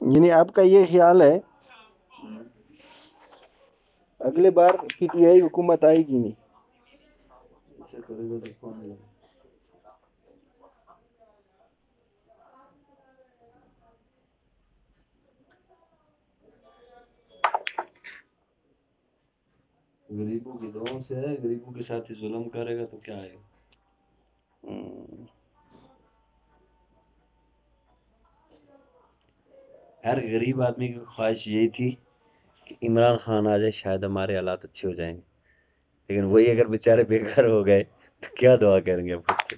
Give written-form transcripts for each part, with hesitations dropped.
यानी आपका ये ख्याल है अगले बार पीटीआई हुकूमत आएगी नहीं? गरीबों की दुआओं से है, गरीबों के साथ ही जुल्म करेगा तो क्या है। हर गरीब आदमी की ख्वाहिश यही थी कि इमरान खान आ जाए, शायद हमारे हालात अच्छे हो जाएंगे। लेकिन वही अगर बेचारे बेकार हो गए तो क्या दुआ करेंगे अब खुद से।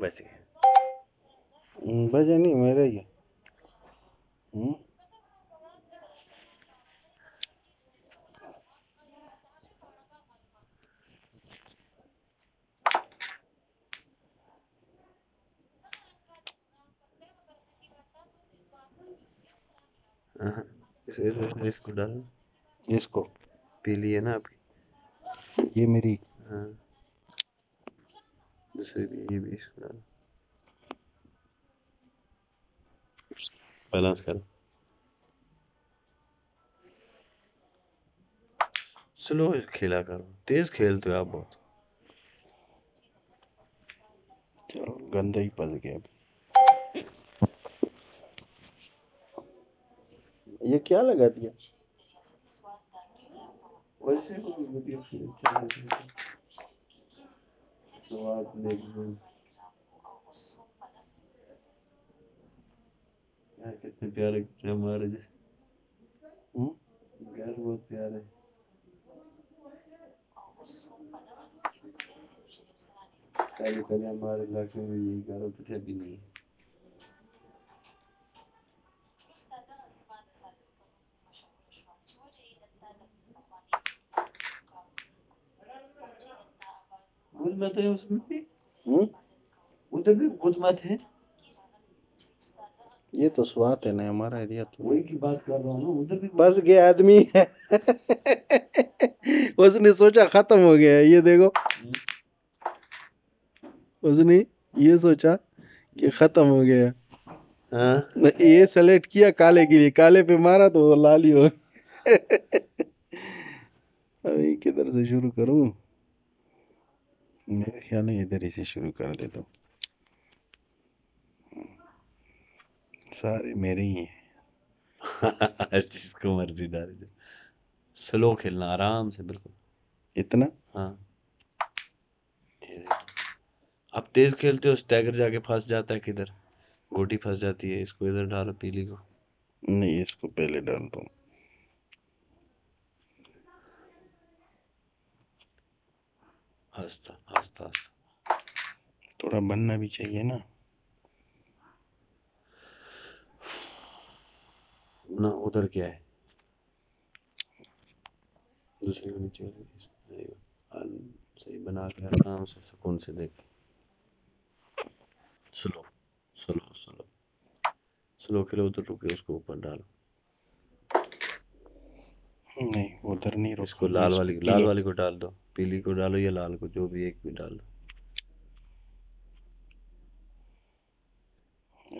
बच गए। बजे नहीं मेरे ही। इसको डालो, इसको पीली है ना आपकी, ये मेरी। हाँ दूसरी भी, ये भी इसको डालो, बैलेंस करो। स्लो खेला करो, तेज खेलते हो आप बहुत। चलो गंदा ही फंस गया। ये क्या लगा दिया? वैसे स्वाद यार कितने प्यारे हमारे जैसे घर बहुत प्यारे। पहले हमारे इलाके में यही घर होते थे, अभी नहीं। बुद्ध मत है उसमें भी, उधर भी बुद्ध मत है। ये तो स्वाद है ना हमारा एरिया तो। वही की बात कर रहा हूँ ना, उधर भी बस गया आदमी उसने सोचा खत्म हो गया, ये देखो उसने ये सोचा कि खत्म हो गया। हाँ ये सेलेक्ट किया काले के लिए, काले पे मारा तो वो लाल ही हो अभी किधर से शुरू करूं? मेरे ख्याल में इधर ही से शुरू कर देता हूँ। सारे मेरे ही हैं। जिसको मर्जी डाल दे। स्लो खेलना, आराम से, बिल्कुल इतना हाँ। अब तेज खेलते हो, स्टैगर जाके फंस जाता है, किधर गोटी फंस जाती है। इसको इधर डालो, पीली को। नहीं, इसको पहले डाल दो। हंसता हंसता हंसता। थोड़ा बनना भी चाहिए ना। ना उधर क्या है, दूसरे को नीचे सही बना के आराम से सुकून से देख। स्लो स्लो स्लो स्लो खेलो, उधर रुके, उसको ऊपर डालो। नहीं उधर नहीं रोका। इसको लाल वाली को डाल दो, पीली को डालो या लाल को, जो भी एक भी डाल दो।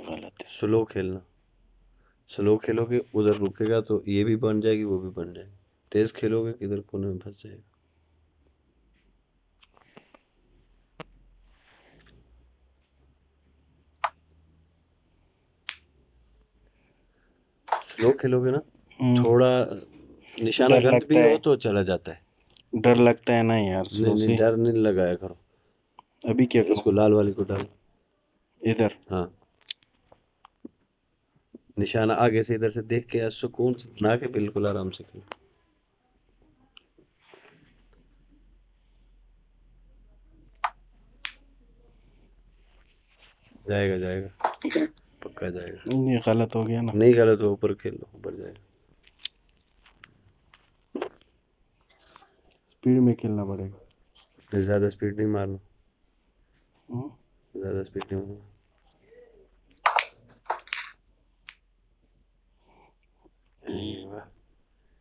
गलत है। स्लो खेलना, स्लो खेलोगे उधर रुकेगा तो ये भी बन जाएगी, वो भी बन जाएगी। तेज खेलोगे किधर कोने में फंस जाएगा। स्लो खेलोगे ना, थोड़ा निशाना डर गलत लगता भी हो है, तो चला जाता है। डर लगता है ना यार स्लो नहीं से। नहीं, डर नहीं लगाया करो। अभी क्या इसको करूं? लाल वाली को डालो, इधर हाँ। निशाना आगे से इधर से देख के सुकून से बना के बिल्कुल आराम से खेलो। जाएगा जाएगा, पक्का जाएगा। ये गलत हो गया ना। नहीं गलत हो, ऊपर खेल लो, ऊपर जाएगा। स्पीड में खेलना पड़ेगा। ज्यादा स्पीड नहीं मारना, हम्म, ज्यादा स्पीड नहीं मारना। ये वाह।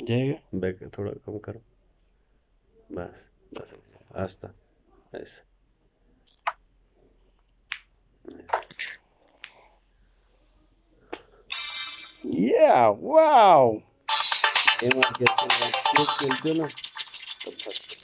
जाएगा. बैक थोड़ा कम करो बस बस आस्ता ऐसे Yeah, wow. गेम आप जैसे खेलते हो ना तब